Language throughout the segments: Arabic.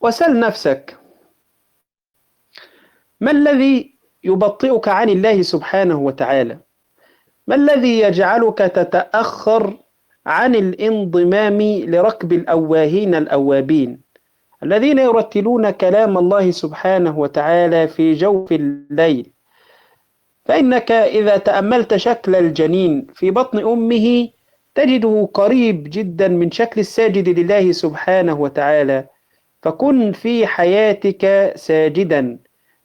وسل نفسك: ما الذي يبطئك عن الله سبحانه وتعالى؟ ما الذي يجعلك تتأخر عن الانضمام لركب الأواهين الأوابين الذين يرتلون كلام الله سبحانه وتعالى في جوف الليل؟ فإنك إذا تأملت شكل الجنين في بطن أمه تجده قريب جدا من شكل الساجد لله سبحانه وتعالى، فكن في حياتك ساجدا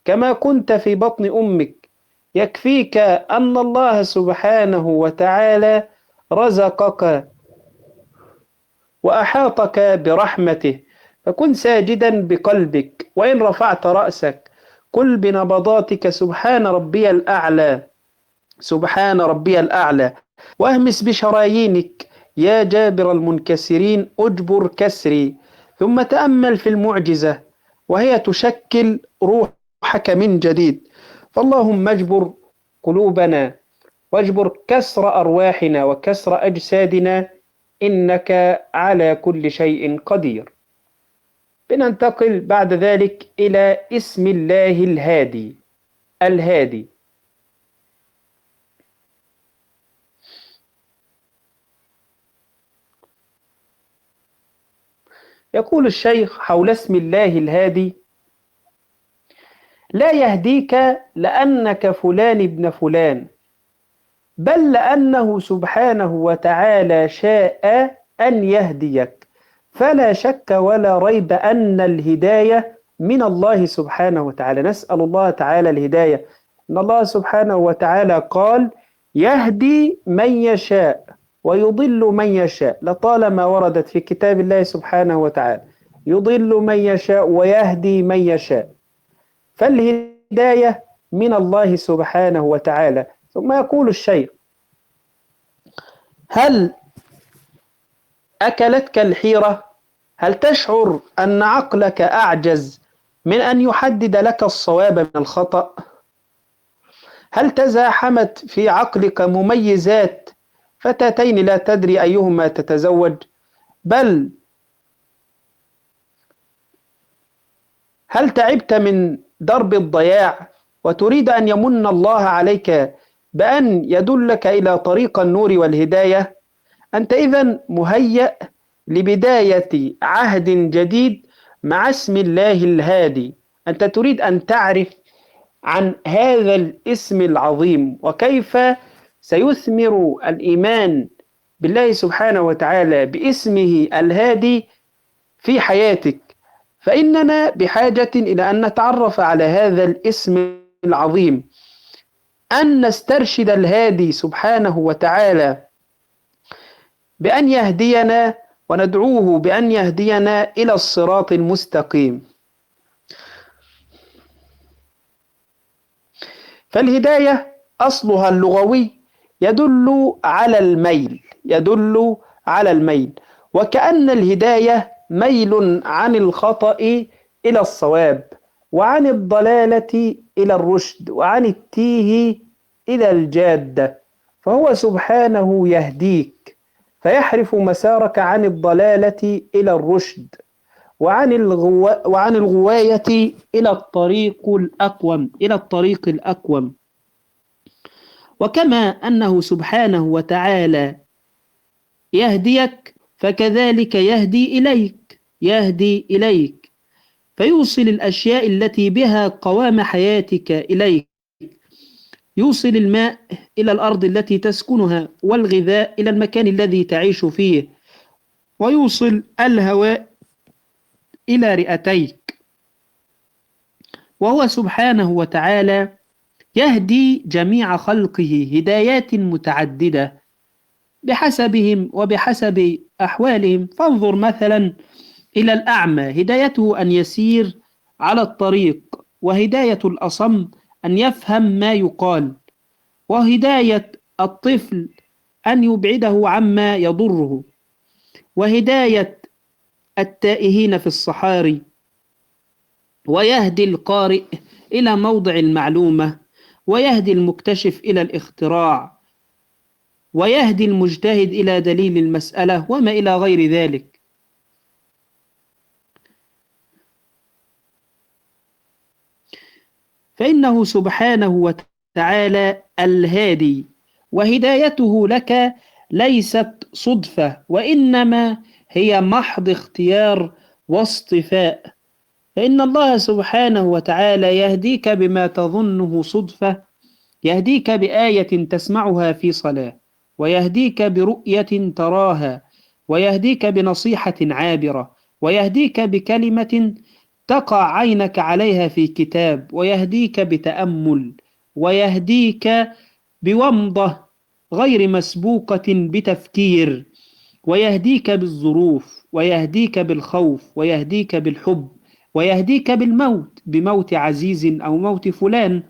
كما كنت في بطن أمك. يكفيك أن الله سبحانه وتعالى رزقك وأحاطك برحمته، فكن ساجدا بقلبك، وإن رفعت رأسك قل بنبضاتك: سبحان ربي الأعلى، سبحان ربي الأعلى. واهمس بشرايينك: يا جابر المنكسرين أجبر كسري. ثم تأمل في المعجزة وهي تشكل روحك من جديد. فاللهم اجبر قلوبنا واجبر كسر أرواحنا وكسر أجسادنا، إنك على كل شيء قدير. بننتقل بعد ذلك إلى اسم الله الهادي. الهادي. يقول الشيخ حول اسم الله الهادي: لا يهديك لأنك فلان ابن فلان، بل لأنه سبحانه وتعالى شاء أن يهديك. فلا شك ولا ريب أن الهداية من الله سبحانه وتعالى. نسأل الله تعالى الهداية. إن الله سبحانه وتعالى قال: يهدي من يشاء ويضل من يشاء. لطالما وردت في كتاب الله سبحانه وتعالى: يضل من يشاء ويهدي من يشاء. فالهداية من الله سبحانه وتعالى. ثم يقول الشيخ: هل أكلتك الحيرة؟ هل تشعر أن عقلك أعجز من أن يحدد لك الصواب من الخطأ؟ هل تزاحمت في عقلك مميزات فتاتين لا تدري أيهما تتزوج؟ بل هل تعبت من درب الضياع وتريد أن يمن الله عليك بأن يدلك إلى طريق النور والهداية؟ أنت إذن مهيأ لبداية عهد جديد مع اسم الله الهادي. أنت تريد أن تعرف عن هذا الاسم العظيم وكيف سيثمر الإيمان بالله سبحانه وتعالى باسمه الهادي في حياتك. فإننا بحاجة إلى أن نتعرف على هذا الاسم العظيم، أن نسترشد الهادي سبحانه وتعالى بأن يهدينا، وندعوه بأن يهدينا إلى الصراط المستقيم. فالهداية أصلها اللغوي يدل على الميل، يدل على الميل، وكأن الهداية ميل عن الخطأ إلى الصواب، وعن الضلالة إلى الرشد، وعن التيه إلى الجادة. فهو سبحانه يهديك فيحرف مسارك عن الضلالة إلى الرشد، وعن الغواية إلى الطريق الأقوم، إلى الطريق الأقوم. وكما أنه سبحانه وتعالى يهديك فكذلك يهدي إليك، يهدي إليك، فيوصل الأشياء التي بها قوام حياتك إليك. يوصل الماء إلى الأرض التي تسكنها، والغذاء إلى المكان الذي تعيش فيه، ويوصل الهواء إلى رئتيك. وهو سبحانه وتعالى يهدي جميع خلقه هدايات متعددة بحسبهم وبحسب أحوالهم. فانظر مثلا إلى الأعمى، هدايته أن يسير على الطريق، وهداية الأصم أن يفهم ما يقال، وهداية الطفل أن يبعده عما يضره، وهداية التائهين في الصحاري، ويهدي القارئ إلى موضع المعلومة، ويهدي المكتشف إلى الاختراع، ويهدي المجتهد إلى دليل المسألة، وما إلى غير ذلك. فإنه سبحانه وتعالى الهادي، وهدايته لك ليست صدفة، وإنما هي محض اختيار واصطفاء. فإن الله سبحانه وتعالى يهديك بما تظنه صدفة، يهديك بآية تسمعها في صلاة، ويهديك برؤية تراها، ويهديك بنصيحة عابرة، ويهديك بكلمة تقع عينك عليها في كتاب، ويهديك بتأمل، ويهديك بومضة غير مسبوقة بتفكير، ويهديك بالظروف، ويهديك بالخوف، ويهديك بالحب، ويهديك بالموت، بموت عزيز أو موت فلان.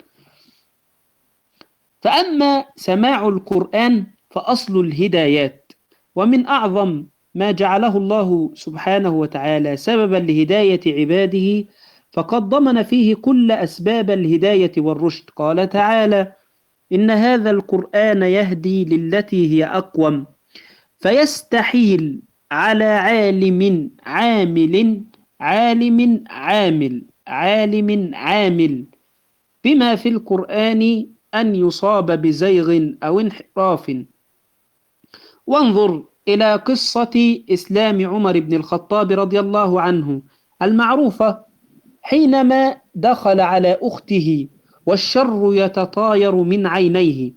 فأما سماع القرآن فأصل الهدايات، ومن أعظم ما جعله الله سبحانه وتعالى سببا لهداية عباده، فقد ضمن فيه كل أسباب الهداية والرشد. قال تعالى: إن هذا القرآن يهدي للتي هي أقوم. فيستحيل على عالم عامل بما في القرآن أن يصاب بزيغ أو انحراف. وانظر إلى قصة إسلام عمر بن الخطاب رضي الله عنه المعروفة، حينما دخل على أخته والشر يتطاير من عينيه،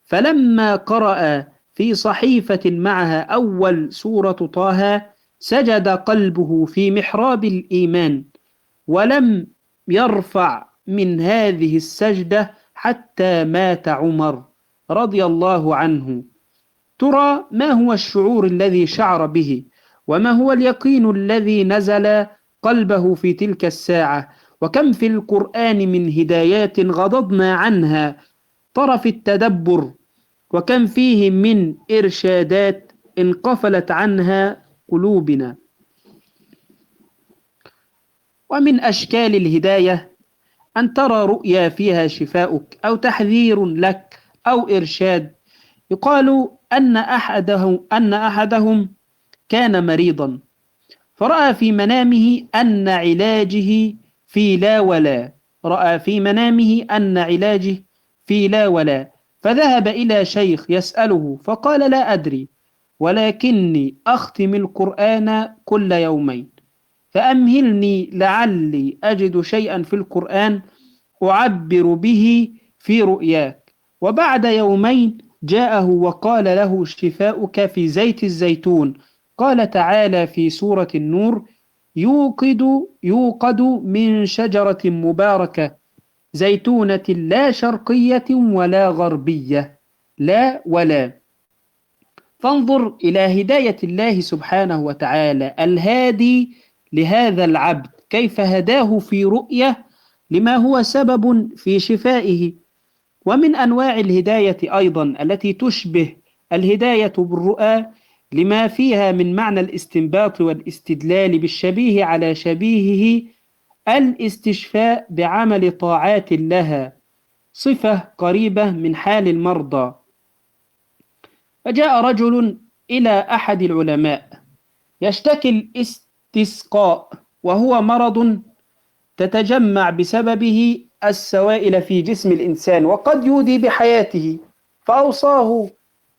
فلما قرأ في صحيفة معها أول سورة طه سجد قلبه في محراب الإيمان، ولم يرفع من هذه السجدة حتى مات عمر رضي الله عنه. ترى ما هو الشعور الذي شعر به، وما هو اليقين الذي نزل قلبه في تلك الساعة، وكم في القرآن من هدايات غضضنا عنها طرف التدبر، وكم فيه من إرشادات انقفلت عنها قلوبنا. ومن أشكال الهداية أن ترى رؤيا فيها شفاؤك أو تحذير لك أو إرشاد. يقال أن أحدهم كان مريضا، فرأى في منامه أن علاجه في لا ولا، رأى في منامه أن علاجه في لا ولا، فذهب إلى شيخ يسأله فقال: لا أدري، ولكني أختم القرآن كل يومين، فأمهلني لعلي أجد شيئا في القرآن أعبر به في رؤياك. وبعد يومين جاءه وقال له: شفاؤك في زيت الزيتون. قال تعالى في سورة النور: يوقد من شجرة مباركة زيتونة لا شرقية ولا غربية، لا ولا. فانظر إلى هداية الله سبحانه وتعالى الهادي لهذا العبد، كيف هداه في رؤية لما هو سبب في شفائه. ومن أنواع الهداية أيضا التي تشبه الهداية بالرؤى لما فيها من معنى الاستنباط والاستدلال بالشبيه على شبيهه الاستشفاء بعمل طاعات لها، صفة قريبة من حال المرضى. فجاء رجل إلى أحد العلماء يشتكي الاستسقاء، وهو مرض تتجمع بسببه السوائل في جسم الإنسان وقد يودي بحياته، فأوصاه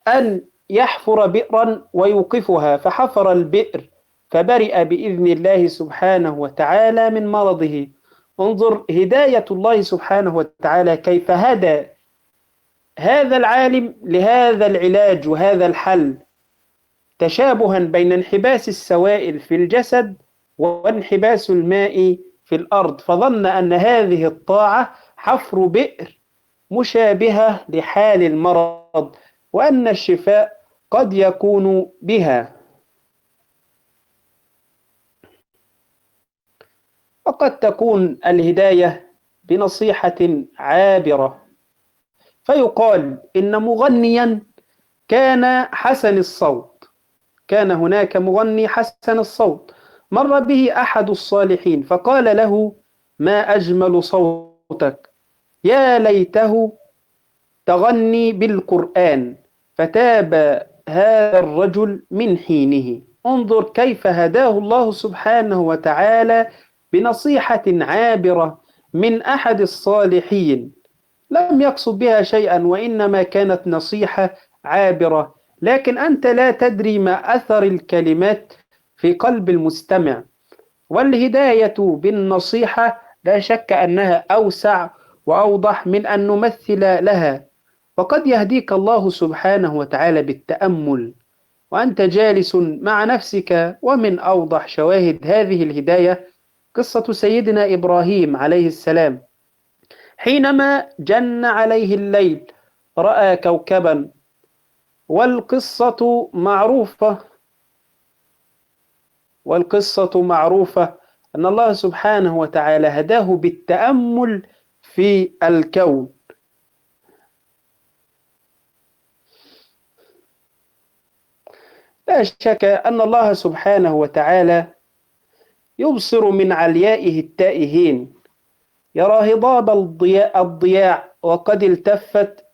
أن يحفر بئرا ويوقفها، فحفر البئر فبرئ بإذن الله سبحانه وتعالى من مرضه. انظر هداية الله سبحانه وتعالى كيف هدى هذا العالم لهذا العلاج وهذا الحل، تشابها بين انحباس السوائل في الجسد وانحباس الماء في الأرض، فظن أن هذه الطاعة حفر بئر مشابهة لحال المرض، وأن الشفاء قد يكون بها. وقد تكون الهداية بنصيحة عابرة، فيقال إن مغنيا كان حسن الصوت، كان هناك مغني حسن الصوت، مر به أحد الصالحين فقال له: ما أجمل صوتك، يا ليته تغني بالقرآن. فتاب هذا الرجل من حينه. انظر كيف هداه الله سبحانه وتعالى بنصيحة عابرة من أحد الصالحين لم يقصد بها شيئا، وإنما كانت نصيحة عابرة، لكن أنت لا تدري ما أثر الكلمات في قلب المستمع. والهداية بالنصيحة لا شك أنها أوسع وأوضح من أن نمثل لها. فقد يهديك الله سبحانه وتعالى بالتأمل وأنت جالس مع نفسك. ومن أوضح شواهد هذه الهداية قصة سيدنا إبراهيم عليه السلام، حينما جن عليه الليل رأى كوكبا. والقصة معروفة والقصة معروفة أن الله سبحانه وتعالى هداه بالتأمل في الكون. لا شك أن الله سبحانه وتعالى يبصر من عليائه التائهين، يرى هضاب الضياع وقد التفت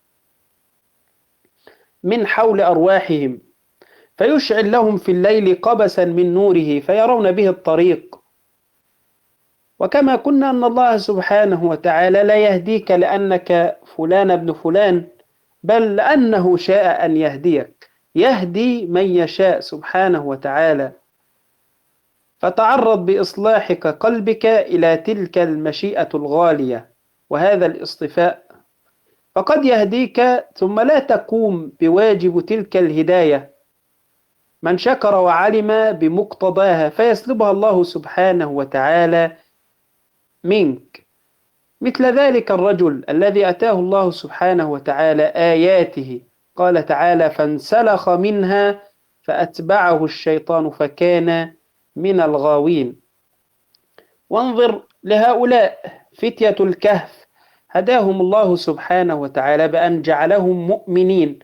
من حول أرواحهم، فيشعل لهم في الليل قبسا من نوره فيرون به الطريق. وكما قلنا أن الله سبحانه وتعالى لا يهديك لأنك فلان ابن فلان، بل لأنه شاء أن يهديك، يهدي من يشاء سبحانه وتعالى. فتعرض بإصلاحك قلبك إلى تلك المشيئة الغالية وهذا الاصطفاء، فقد يهديك ثم لا تقوم بواجب تلك الهداية. من شكر وعلم بمقتضاها فيسلبها الله سبحانه وتعالى منك. مثل ذلك الرجل الذي أتاه الله سبحانه وتعالى آياته، قال تعالى: فانسلخ منها فأتبعه الشيطان فكان من الغاوين. وانظر لهؤلاء فتية الكهف، هداهم الله سبحانه وتعالى بأن جعلهم مؤمنين،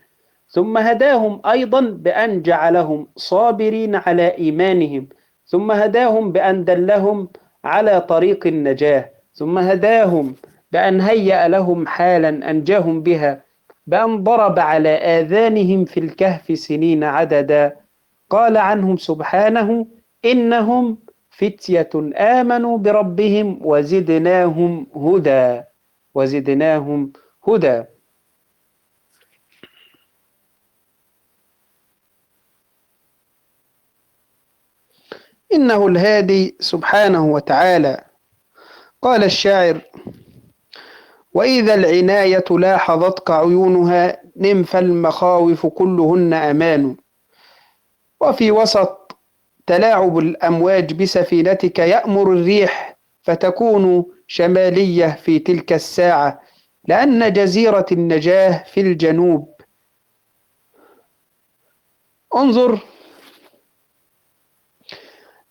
ثم هداهم أيضا بأن جعلهم صابرين على إيمانهم، ثم هداهم بأن دلهم على طريق النجاة، ثم هداهم بأن هيأ لهم حالا أنجاهم بها، بأن ضرب على آذانهم في الكهف سنين عددا. قال عنهم سبحانه: إنهم فتية آمنوا بربهم وزدناهم هدى وزدناهم هدى. إنه الهادي سبحانه وتعالى. قال الشاعر: وإذا العناية لاحظتك عيونها نم فالمخاوف كلهن أمان. وفي وسط تلاعب الأمواج بسفينتك يأمر الريح فتكون شمالية في تلك الساعة، لأن جزيرة النجاة في الجنوب. انظر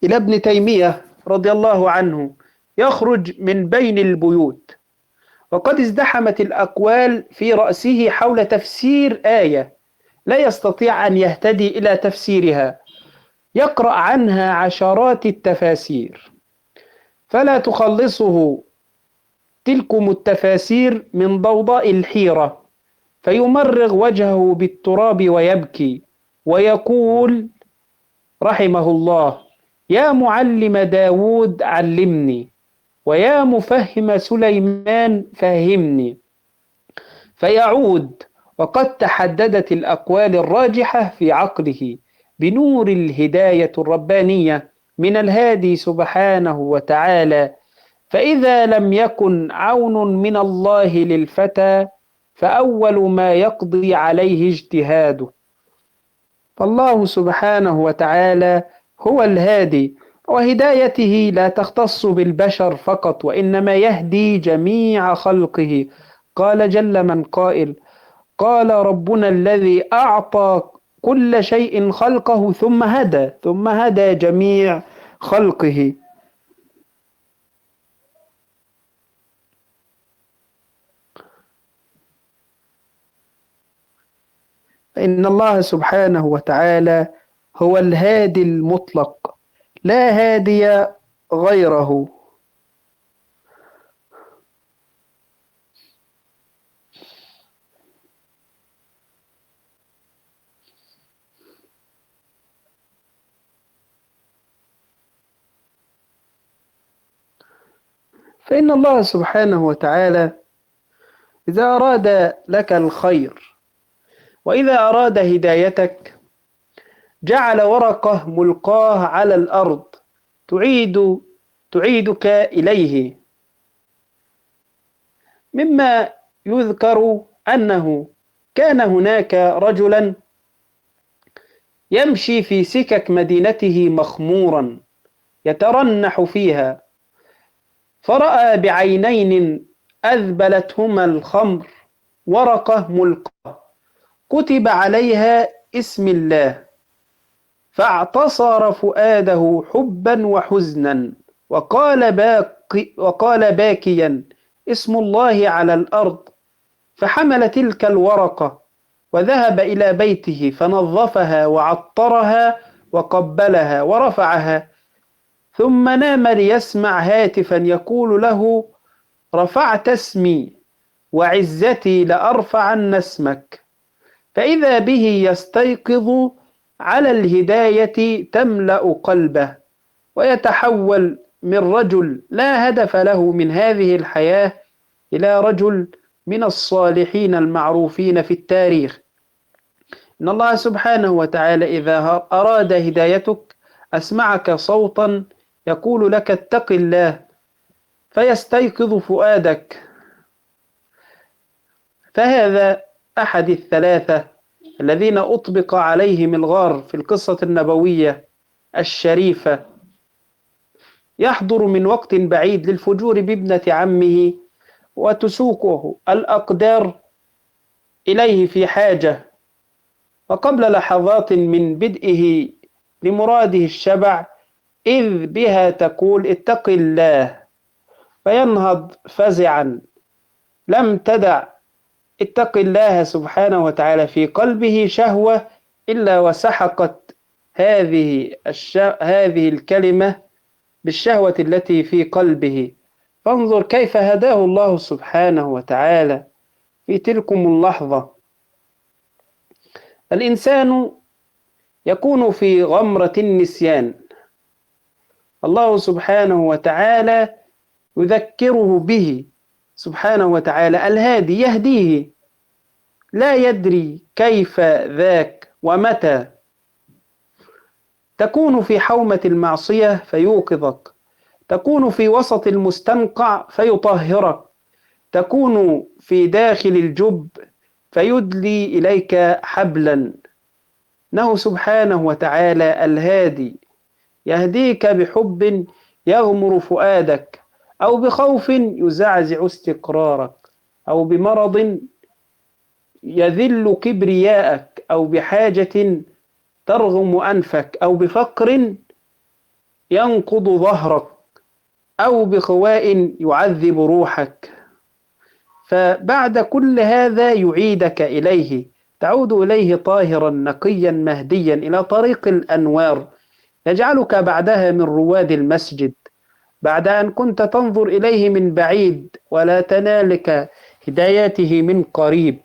إلى ابن تيمية رضي الله عنه، يخرج من بين البيوت وقد ازدحمت الأقوال في رأسه حول تفسير آية لا يستطيع أن يهتدي إلى تفسيرها، يقرأ عنها عشرات التفاسير فلا تخلصه تلكم التفاسير من ضوضاء الحيرة، فيمرغ وجهه بالتراب ويبكي ويقول رحمه الله: يا معلم داود علمني، ويا مفهم سليمان فهمني. فيعود وقد تحددت الأقوال الراجحة في عقله بنور الهداية الربانية من الهادي سبحانه وتعالى. فإذا لم يكن عون من الله للفتى فأول ما يقضي عليه اجتهاده. فالله سبحانه وتعالى هو الهادي، وهدايته لا تختص بالبشر فقط وإنما يهدي جميع خلقه. قال جل من قائل: قال ربنا الذي أعطى كل شيء خلقه ثم هدى جميع خلقه. فإن الله سبحانه وتعالى هو الهادي المطلق، لا هادي غيره. فإن الله سبحانه وتعالى إذا أراد لك الخير وإذا أراد هدايتك جعل ورقة ملقاة على الأرض تعيدك إليه. مما يذكر أنه كان هناك رجلا يمشي في سكك مدينته مخمورا يترنح فيها، فرأى بعينين أذبلتهما الخمر ورقة ملقاة كتب عليها اسم الله، فاعتصر فؤاده حبا وحزنا وقال باكيا: اسم الله على الأرض. فحمل تلك الورقة وذهب إلى بيته فنظفها وعطرها وقبلها ورفعها، ثم نام ليسمع هاتفا يقول له: رفعت اسمي وعزتي لأرفعن اسمك. فإذا به يستيقظ على الهداية تملأ قلبه، ويتحول من رجل لا هدف له من هذه الحياة إلى رجل من الصالحين المعروفين في التاريخ. إن الله سبحانه وتعالى إذا أراد هدايتك أسمعك صوتا يقول لك: اتق الله، فيستيقظ فؤادك. فهذا أحد الثلاثة الذين أطبق عليهم الغار في القصة النبوية الشريفة، يحضر من وقت بعيد للفجور بابنة عمه وتسوقه الأقدار إليه في حاجة، وقبل لحظات من بدئه لمراده الشبع إذ بها تقول: اتق الله، فينهض فزعا. لم تدع اتق الله سبحانه وتعالى في قلبه شهوة إلا وسحقت هذه الكلمة بالشهوة التي في قلبه. فانظر كيف هداه الله سبحانه وتعالى في تلكم اللحظة. الإنسان يكون في غمرة النسيان، الله سبحانه وتعالى يذكره به سبحانه وتعالى الهادي يهديه، لا يدري كيف ذاك ومتى. تكون في حومة المعصية فيوقظك، تكون في وسط المستنقع فيطهرك، تكون في داخل الجب فيدلي إليك حبلا. إنه سبحانه وتعالى الهادي يهديك بحب يغمر فؤادك، أو بخوف يزعزع استقرارك، أو بمرض يذل كبرياءك، أو بحاجة ترغم أنفك، أو بفقر ينقض ظهرك، أو بخواء يعذب روحك. فبعد كل هذا يعيدك إليه، تعود إليه طاهرا نقيا مهديا إلى طريق الأنوار، يجعلك بعدها من رواد المسجد، بعد أن كنت تنظر إليه من بعيد ولا تنالك هداياته من قريب.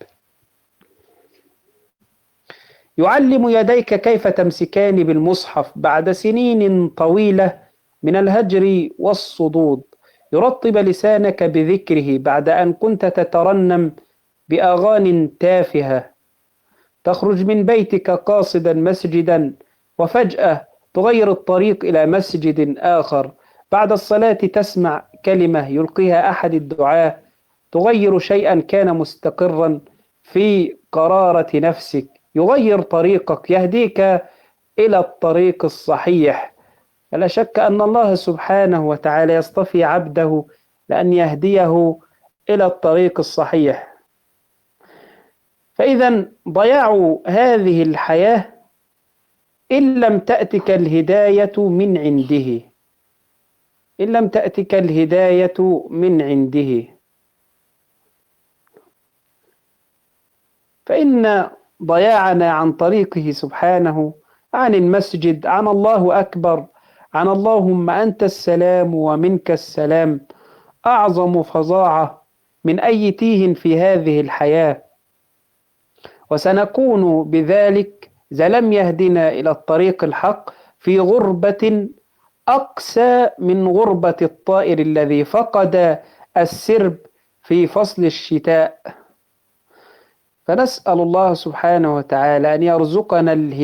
يعلم يديك كيف تمسكان بالمصحف بعد سنين طويلة من الهجر والصدود، يرطب لسانك بذكره بعد أن كنت تترنم بأغاني تافهة. تخرج من بيتك قاصدا مسجدا، وفجأة تغير الطريق إلى مسجد آخر، بعد الصلاة تسمع كلمة يلقيها أحد الدعاة تغير شيئا كان مستقرا في قرارة نفسك، يغير طريقك، يهديك إلى الطريق الصحيح. فلا شك أن الله سبحانه وتعالى يصطفي عبده لأن يهديه إلى الطريق الصحيح. فإذا ضياع هذه الحياة إن لم تأتك الهداية من عنده، إن لم تأتك الهداية من عنده. فإن ضياعنا عن طريقه سبحانه، عن المسجد، عن الله أكبر، عن اللهم أنت السلام ومنك السلام، أعظم فظاعة من أي تيه في هذه الحياة. وسنكون بذلك إذا لم يهدنا إلى الطريق الحق في غربة أقسى من غربة الطائر الذي فقد السرب في فصل الشتاء. فنسأل الله سبحانه وتعالى أن يرزقنا الهداية